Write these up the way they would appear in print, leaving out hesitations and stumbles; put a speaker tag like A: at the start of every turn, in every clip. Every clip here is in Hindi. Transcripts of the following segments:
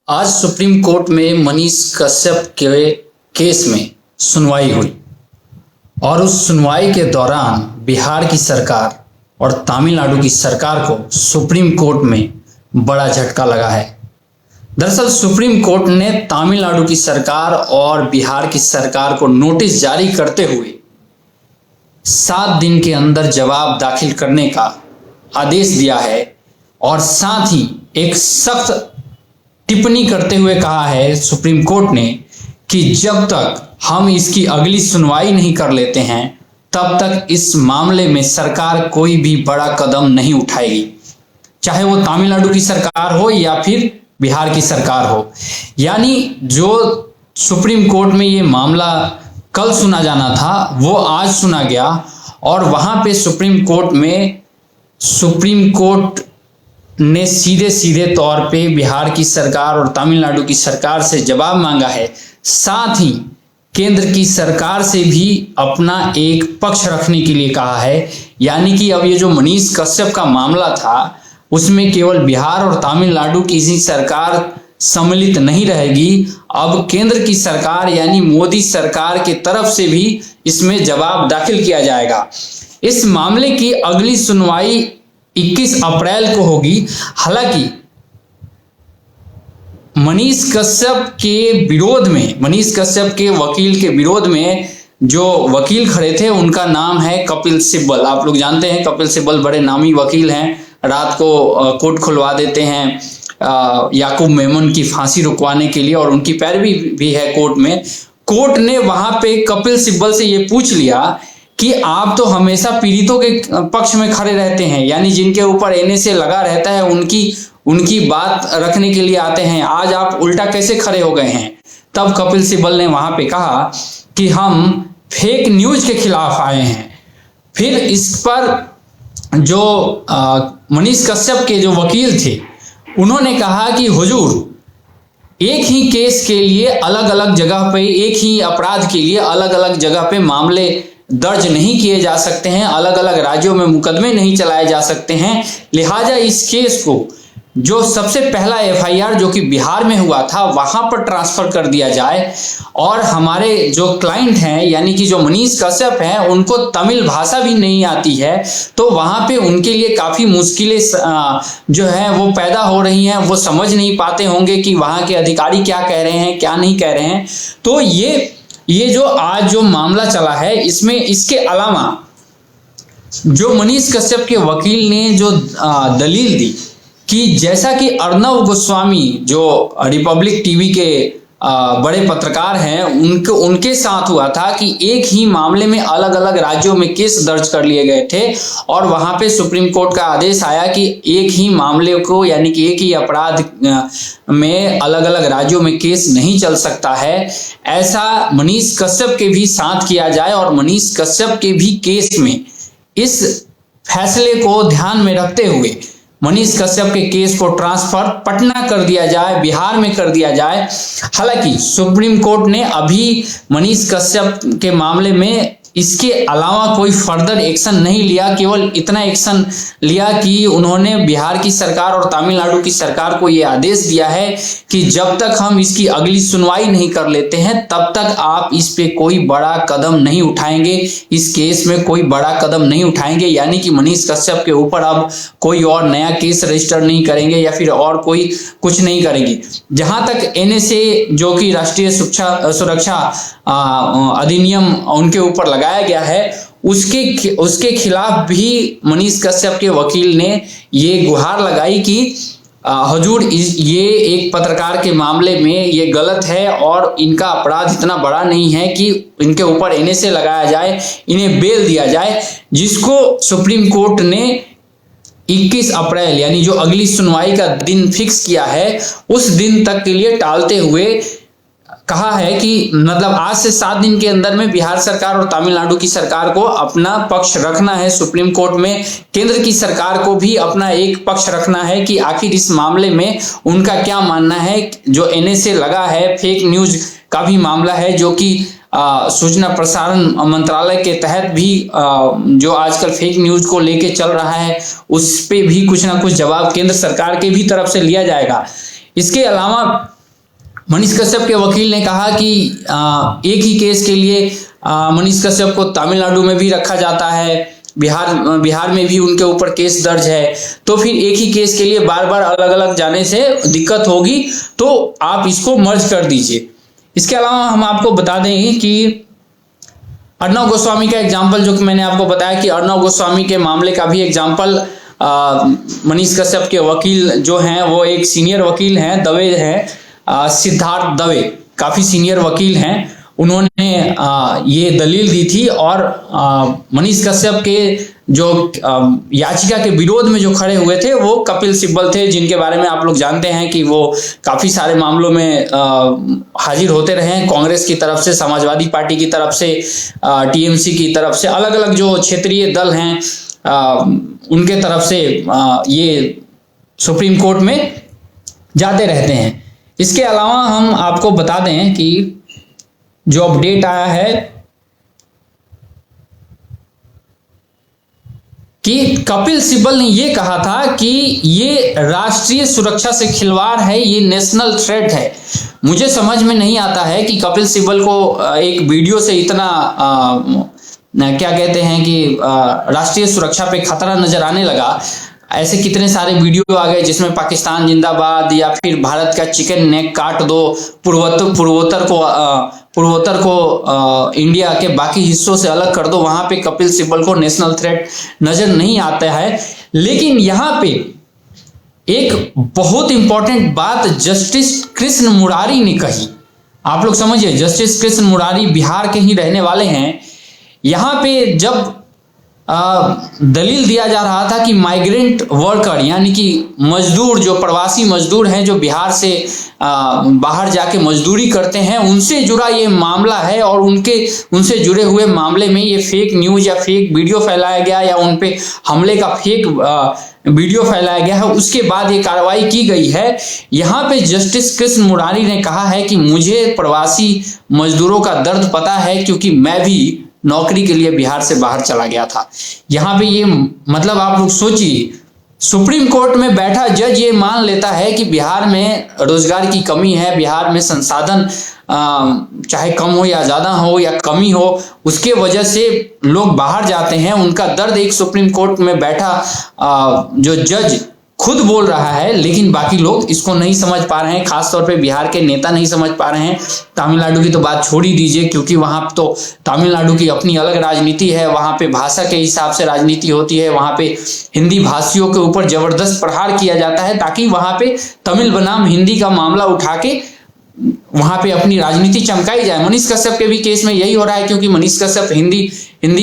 A: आज सुप्रीम कोर्ट में मनीष कश्यप के केस में सुनवाई हुई और उस सुनवाई के दौरान बिहार की सरकार और तमिलनाडु की सरकार को सुप्रीम कोर्ट में बड़ा झटका लगा है। दरअसल सुप्रीम कोर्ट ने तमिलनाडु की सरकार और बिहार की सरकार को नोटिस जारी करते हुए 7 दिन के अंदर जवाब दाखिल करने का आदेश दिया है और साथ ही एक सख्त टिप्पणी करते हुए कहा है सुप्रीम कोर्ट ने कि जब तक हम इसकी अगली सुनवाई नहीं कर लेते हैं तब तक इस मामले में सरकार कोई भी बड़ा कदम नहीं उठाएगी, चाहे वो तमिलनाडु की सरकार हो या फिर बिहार की सरकार हो। यानी जो सुप्रीम कोर्ट में ये मामला कल सुना जाना था वो आज सुना गया और वहां पे सुप्रीम कोर्ट ने सीधे सीधे तौर पे बिहार की सरकार और तमिलनाडु की सरकार से जवाब मांगा है। साथ ही केंद्र की सरकार से भी अपना एक पक्ष रखने के लिए कहा है। यानी कि अब ये जो मनीष कश्यप का मामला था उसमें केवल बिहार और तमिलनाडु की ही सरकार सम्मिलित नहीं रहेगी, अब केंद्र की सरकार यानी मोदी सरकार की तरफ से भी इसमें जवाब दाखिल किया जाएगा। इस मामले की अगली सुनवाई 21 अप्रैल को होगी। हालांकि मनीष कश्यप के वकील के विरोध में जो वकील खड़े थे उनका नाम है कपिल सिब्बल। आप लोग जानते हैं कपिल सिब्बल बड़े नामी वकील हैं, रात को कोर्ट खुलवा देते हैं याकूब मेमन की फांसी रुकवाने के लिए और उनकी पैरवी भी है कोर्ट में। कोर्ट ने वहां पे कपिल सिब्बल से ये पूछ लिया कि आप तो हमेशा पीड़ितों के पक्ष में खड़े रहते हैं, यानी जिनके ऊपर एनएसए लगा रहता है उनकी बात रखने के लिए आते हैं, आज आप उल्टा कैसे खड़े हो गए हैं। तब कपिल सिब्बल ने वहां पे कहा कि हम फेक न्यूज के खिलाफ आए हैं। फिर इस पर जो मनीष कश्यप के जो वकील थे उन्होंने कहा कि हुजूर एक ही केस के लिए अलग अलग जगह पे, एक ही अपराध के लिए अलग अलग जगह पे मामले दर्ज नहीं किए जा सकते हैं, अलग अलग राज्यों में मुकदमे नहीं चलाए जा सकते हैं। लिहाजा इस केस को जो सबसे पहला एफआईआर जो कि बिहार में हुआ था वहां पर ट्रांसफर कर दिया जाए और हमारे जो क्लाइंट हैं यानी कि जो मनीष कश्यप हैं उनको तमिल भाषा भी नहीं आती है, तो वहां पे उनके लिए काफी मुश्किलें जो है वो पैदा हो रही हैं। वो समझ नहीं पाते होंगे कि वहां के अधिकारी क्या कह रहे हैं क्या नहीं कह रहे हैं। तो ये जो आज जो मामला चला है इसमें इसके अलावा जो मनीष कश्यप के वकील ने जो दलील दी कि जैसा कि अर्नब गोस्वामी जो रिपब्लिक टीवी के बड़े पत्रकार हैं उनके साथ हुआ था कि एक ही मामले में अलग अलग राज्यों में केस दर्ज कर लिए गए थे और वहां पे सुप्रीम कोर्ट का आदेश आया कि एक ही मामले को यानी कि एक ही अपराध में अलग अलग राज्यों में केस नहीं चल सकता है। ऐसा मनीष कश्यप के भी साथ किया जाए और मनीष कश्यप के भी केस में इस फैसले को ध्यान में रखते हुए मनीष कश्यप के केस को ट्रांसफर पटना कर दिया जाए, बिहार में कर दिया जाए। हालांकि सुप्रीम कोर्ट ने अभी मनीष कश्यप के मामले में इसके अलावा कोई फर्दर एक्शन नहीं लिया, केवल इतना एक्शन लिया कि उन्होंने बिहार की सरकार और तमिलनाडु की सरकार को यह आदेश दिया है कि जब तक हम इसकी अगली सुनवाई नहीं कर लेते हैं तब तक आप इस पे कोई बड़ा कदम नहीं उठाएंगे, इस केस में कोई बड़ा कदम नहीं उठाएंगे। यानी कि मनीष कश्यप के ऊपर अब कोई और नया केस रजिस्टर नहीं करेंगे या फिर और कोई कुछ नहीं करेंगे। जहां तक एनएसए जो कि राष्ट्रीय सुरक्षा अधिनियम उनके ऊपर लगाया गया है उसके खिलाफ भी मनीष कश्यप के वकील ने ये गुहार लगाई कि हुजूर ये एक पत्रकार के मामले में ये गलत है और इनका अपराध इतना बड़ा नहीं है कि इनके ऊपर एनएसए लगाया जाए, इन्हें बेल दिया जाए, जिसको सुप्रीम कोर्ट ने 21 अप्रैल यानी जो अगली सुनवाई का दिन फिक्स किया है उस दिन तक के लिए टालते हुए कहा है कि मतलब आज से 7 दिन के अंदर में बिहार सरकार और तमिलनाडु की सरकार को अपना पक्ष रखना है सुप्रीम कोर्ट में। केंद्र की सरकार को भी अपना एक पक्ष रखना है कि आखिर इस मामले में उनका क्या मानना है। जो एनएसए लगा है, फेक न्यूज का भी मामला है जो कि सूचना प्रसारण मंत्रालय के तहत भी जो आजकल फेक न्यूज को लेके चल रहा है उस पे भी कुछ ना कुछ जवाब केंद्र सरकार के भी तरफ से लिया जाएगा। इसके अलावा मनीष कश्यप के वकील ने कहा कि एक ही केस के लिए मनीष कश्यप को तमिलनाडु में भी रखा जाता है, बिहार में भी उनके ऊपर केस दर्ज है, तो फिर एक ही केस के लिए बार बार अलग अलग जाने से दिक्कत होगी, तो आप इसको मर्ज कर दीजिए। इसके अलावा हम आपको बता दें कि अर्णव गोस्वामी का एग्जाम्पल, जो कि मैंने आपको बताया कि अर्णव गोस्वामी के मामले का भी एग्जाम्पल मनीष कश्यप के वकील जो हैं वो एक सीनियर वकील हैं, दवे हैं, सिद्धार्थ दवे, काफी सीनियर वकील हैं। उन्होंने ये दलील दी थी और मनीष कश्यप के जो याचिका के विरोध में जो खड़े हुए थे वो कपिल सिब्बल थे, जिनके बारे में आप लोग जानते हैं कि वो काफी सारे मामलों में हाजिर होते रहे हैं, कांग्रेस की तरफ से, समाजवादी पार्टी की तरफ से, टीएमसी की तरफ से, अलग अलग जो क्षेत्रीय दल हैं उनके तरफ से ये सुप्रीम कोर्ट में जाते रहते हैं। इसके अलावा हम आपको बता दें कि जो अपडेट आया है कि कपिल सिब्बल ने ये कहा था कि ये राष्ट्रीय सुरक्षा से खिलवाड़ है, ये नेशनल थ्रेट है। मुझे समझ में नहीं आता है कि कपिल सिब्बल को एक वीडियो से इतना क्या कहते हैं कि राष्ट्रीय सुरक्षा पे खतरा नजर आने लगा। ऐसे कितने सारे वीडियो आ गए जिसमें पाकिस्तान जिंदाबाद या फिर भारत का चिकन नेक काट दो, पूर्वोत्तर को इंडिया के बाकी हिस्सों से अलग कर दो, वहां पे कपिल सिब्बल को नेशनल थ्रेट नजर नहीं आता है। लेकिन यहाँ पे एक बहुत इंपॉर्टेंट बात जस्टिस कृष्ण मुरारी ने कही। आप लोग समझिए, जस्टिस कृष्ण मुरारी बिहार के ही रहने वाले हैं। यहाँ पे जब दलील दिया जा रहा था कि माइग्रेंट वर्कर यानी कि मजदूर, जो प्रवासी मजदूर हैं जो बिहार से बाहर जाके मजदूरी करते हैं, उनसे जुड़ा ये मामला है और उनसे जुड़े हुए मामले में ये फेक न्यूज या फेक वीडियो फैलाया गया या उन पे हमले का फेक वीडियो फैलाया गया है, उसके बाद ये कार्रवाई की गई है। यहाँ पे जस्टिस कृष्ण मुरारी ने कहा है कि मुझे प्रवासी मजदूरों का दर्द पता है क्योंकि मैं भी नौकरी के लिए बिहार से बाहर चला गया था। यहाँ पे ये मतलब आप लोग सोचिए, सुप्रीम कोर्ट में बैठा जज ये मान लेता है कि बिहार में रोजगार की कमी है, बिहार में संसाधन चाहे कम हो या ज्यादा हो या कमी हो, उसके वजह से लोग बाहर जाते हैं। उनका दर्द एक सुप्रीम कोर्ट में बैठा जो जज खुद बोल रहा है, लेकिन बाकी लोग इसको नहीं समझ पा रहे हैं, खासतौर पे बिहार के नेता नहीं समझ पा रहे हैं। तमिलनाडु की तो बात छोड़ ही दीजिए, क्योंकि वहां तो तमिलनाडु की अपनी अलग राजनीति है, वहां पे भाषा के हिसाब से राजनीति होती है, वहां पे हिंदी भाषियों के ऊपर जबरदस्त प्रहार किया जाता है ताकि वहां पे तमिल बनाम हिंदी का मामला उठा के वहां पे अपनी राजनीति चमकाई जाए। मनीष कश्यप के भी केस में यही हो रहा है, क्योंकि मनीष कश्यप हिंदी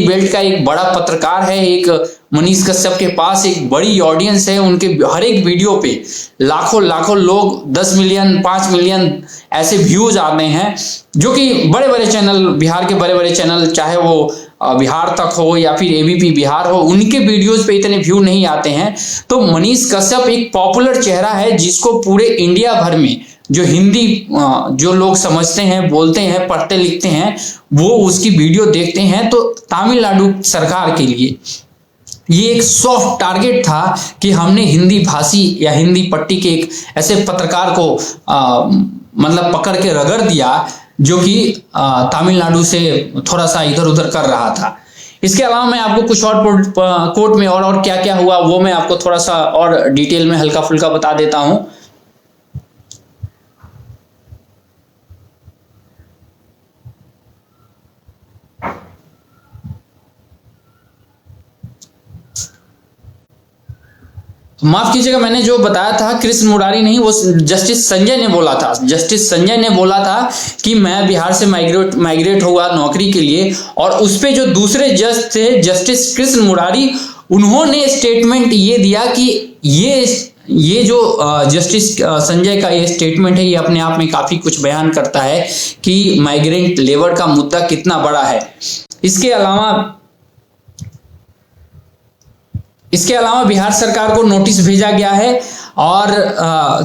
A: बेल्ट का एक बड़ा पत्रकार है। एक मनीष कश्यप के पास एक बड़ी ऑडियंस है, उनके हर एक वीडियो पे लाखों लोग, 10 मिलियन 5 मिलियन ऐसे व्यूज आते हैं, जो कि बड़े बड़े चैनल, बिहार के बड़े बड़े चैनल, चाहे वो बिहार तक हो या फिर एबीपी बिहार हो, उनके वीडियोस पे इतने व्यू नहीं आते हैं। तो मनीष कश्यप एक पॉपुलर चेहरा है जिसको पूरे इंडिया भर में जो हिंदी जो लोग समझते हैं, बोलते हैं, पढ़ते लिखते हैं, वो उसकी वीडियो देखते हैं। तो तमिलनाडु सरकार के लिए ये एक सॉफ्ट टारगेट था कि हमने हिंदी भाषी या हिंदी पट्टी के एक ऐसे पत्रकार को मतलब पकड़ के रगड़ दिया जो कि तमिलनाडु से थोड़ा सा इधर उधर कर रहा था। इसके अलावा मैं आपको कुछ और कोर्ट में और क्या क्या हुआ वो मैं आपको थोड़ा सा और डिटेल में हल्का फुल्का बता देता हूं। माफ कीजिएगा, मैंने जो बताया था कृष्ण मुरारी नहीं, वो जस्टिस संजय ने बोला था। जस्टिस संजय ने बोला था कि मैं बिहार से माइग्रेट हुआ नौकरी के लिए, और उस पे जो दूसरे जज थे जस्टिस कृष्ण मुरारी, उन्होंने स्टेटमेंट ये दिया कि ये जो जस्टिस संजय का ये स्टेटमेंट है, ये अपने आप में काफी कुछ बयान करता है कि माइग्रेंट लेबर का मुद्दा कितना बड़ा है। इसके अलावा बिहार सरकार को नोटिस भेजा गया है और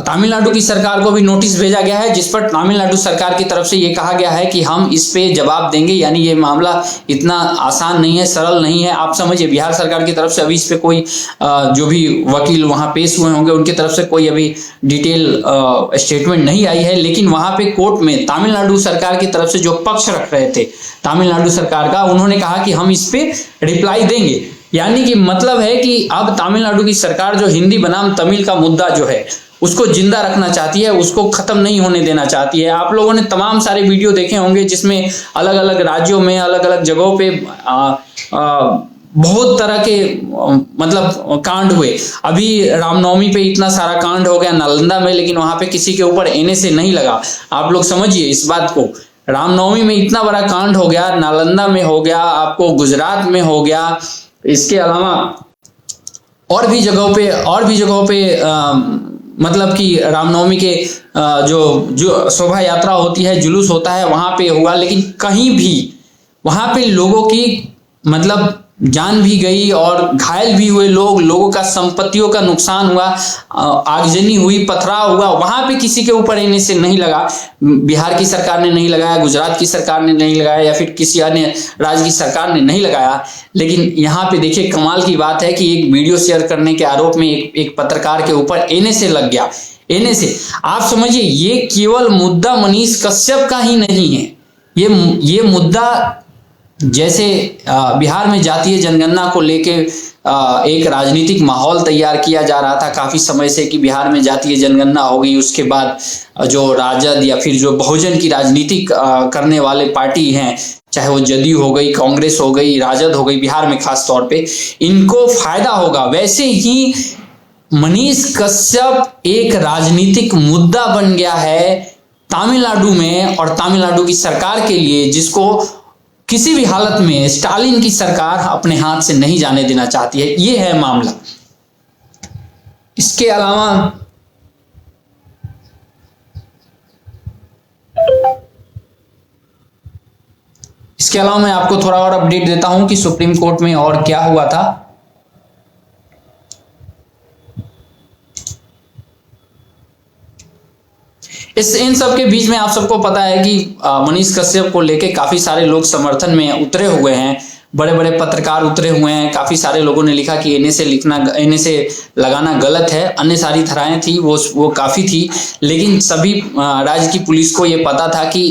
A: तमिलनाडु की सरकार को भी नोटिस भेजा गया है, जिस पर तमिलनाडु सरकार की तरफ से ये कहा गया है कि हम इस पे जवाब देंगे। यानी ये मामला इतना आसान नहीं है, सरल नहीं है। आप समझिए, बिहार सरकार की तरफ से अभी इस पे कोई जो भी वकील वहां पेश हुए होंगे उनकी तरफ से कोई अभी डिटेल स्टेटमेंट नहीं आई है, लेकिन वहां पे कोर्ट में तमिलनाडु सरकार की तरफ से जो पक्ष रख रहे थे तमिलनाडु सरकार का, उन्होंने कहा कि हम इस पे रिप्लाई देंगे। यानी कि मतलब है कि अब तमिलनाडु की सरकार जो हिंदी बनाम तमिल का मुद्दा जो है उसको जिंदा रखना चाहती है, उसको खत्म नहीं होने देना चाहती है। आप लोगों ने तमाम सारे वीडियो देखे होंगे जिसमें अलग अलग राज्यों में अलग अलग जगहों पे बहुत तरह के मतलब कांड हुए। अभी रामनवमी पे इतना सारा कांड हो गया नालंदा में, लेकिन वहां पे किसी के ऊपर एनएसए नहीं लगा। आप लोग समझिए इस बात को, रामनवमी में इतना बड़ा कांड हो गया, नालंदा में हो गया, आपको गुजरात में हो गया, इसके अलावा और भी जगहों पे मतलब कि रामनवमी के जो शोभा यात्रा होती है, जुलूस होता है, वहां पे हुआ। लेकिन कहीं भी वहां पे लोगों की मतलब जान भी गई और घायल भी हुए लोगों का संपत्तियों का नुकसान हुआ, आगजनी हुई, पथराव हुआ, वहां पे किसी के ऊपर एनएसए नहीं लगा। बिहार की सरकार ने नहीं लगाया, गुजरात की सरकार ने नहीं लगाया, या फिर किसी अन्य राज्य की सरकार ने नहीं लगाया। लेकिन यहाँ पे देखिए कमाल की बात है कि एक वीडियो शेयर करने के आरोप में एक पत्रकार के ऊपर एनएसए लग गया। एनएसए, आप समझिए, ये केवल मुद्दा मनीष कश्यप का ही नहीं है। ये मुद्दा जैसे बिहार में जातीय जनगणना को लेके एक राजनीतिक माहौल तैयार किया जा रहा था काफी समय से कि बिहार में जातीय जनगणना होगी, उसके बाद जो राजद या फिर जो बहुजन की राजनीति करने वाले पार्टी हैं, चाहे वो जदयू हो गई, कांग्रेस हो गई, राजद हो गई, बिहार में खास तौर पे इनको फायदा होगा। वैसे ही मनीष कश्यप एक राजनीतिक मुद्दा बन गया है तमिलनाडु में और तमिलनाडु की सरकार के लिए, जिसको किसी भी हालत में स्टालिन की सरकार अपने हाथ से नहीं जाने देना चाहती है। ये है मामला। इसके अलावा मैं आपको थोड़ा और अपडेट देता हूं कि सुप्रीम कोर्ट में और क्या हुआ था। इन सब के बीच में आप सबको पता है कि मनीष कश्यप को लेके काफी सारे लोग समर्थन में उतरे हुए हैं, बड़े बड़े पत्रकार उतरे हुए हैं। काफी सारे लोगों ने लिखा कि एनएसए लगाना गलत है। अन्य सारी धाराएं थी वो काफी थी, लेकिन सभी राज्य की पुलिस को ये पता था कि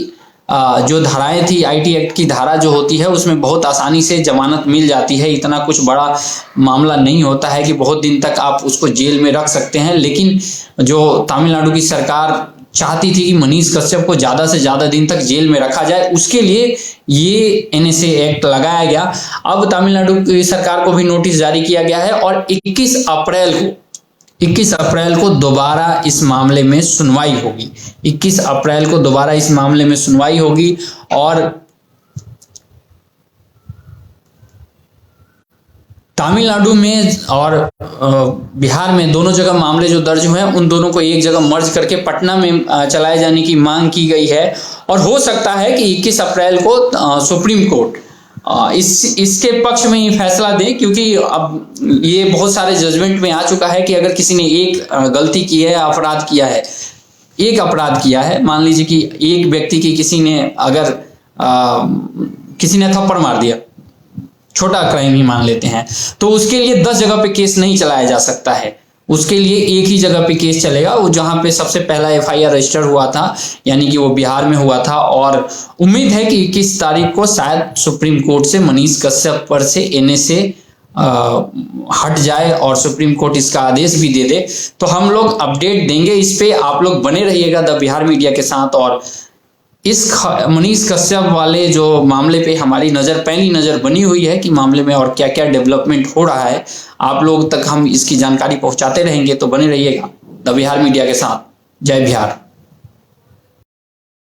A: जो धाराएं थी, आईटी एक्ट की धारा जो होती है उसमें बहुत आसानी से जमानत मिल जाती है। इतना कुछ बड़ा मामला नहीं होता है कि बहुत दिन तक आप उसको जेल में रख सकते हैं। लेकिन जो तमिलनाडु की सरकार चाहती थी कि मनीष कश्यप को ज्यादा से ज्यादा दिन तक जेल में रखा जाए, उसके लिए ये एनएसए एक्ट लगाया गया। अब तमिलनाडु की सरकार को भी नोटिस जारी किया गया है और 21 अप्रैल को दोबारा इस मामले में सुनवाई होगी। 21 अप्रैल को दोबारा इस मामले में सुनवाई होगी और तमिलनाडु में और बिहार में दोनों जगह मामले जो दर्ज हुए हैं उन दोनों को एक जगह मर्ज करके पटना में चलाए जाने की मांग की गई है। और हो सकता है कि 21 अप्रैल को सुप्रीम कोर्ट इसके पक्ष में ही फैसला दे, क्योंकि अब ये बहुत सारे जजमेंट में आ चुका है कि अगर किसी ने एक गलती की है, अपराध किया है, मान लीजिए कि एक व्यक्ति की किसी ने थप्पड़ मार दिया, छोटा क्राइम ही मान लेते हैं, तो उसके लिए 10 जगह पे केस नहीं चलाया जा सकता है। उसके लिए एक ही जगह पे केस चलेगा, वो जहां पे सबसे पहला एफआईआर रजिस्टर हुआ था, यानी कि वो बिहार में हुआ था। और उम्मीद है कि 21 तारीख को शायद सुप्रीम कोर्ट से मनीष कश्यप पर से एनएसए हट जाए और सुप्रीम कोर्ट इसका आदेश भी दे दे। तो हम लोग अपडेट देंगे इस पे, आप लोग बने रहिएगा द बिहार मीडिया के साथ। और इस मनीष कश्यप वाले जो मामले पे हमारी पैनी नजर बनी हुई है कि मामले में और क्या क्या डेवलपमेंट हो रहा है, आप लोग तक हम इसकी जानकारी पहुंचाते रहेंगे। तो बने रहिएगा द बिहार मीडिया के साथ। जय बिहार।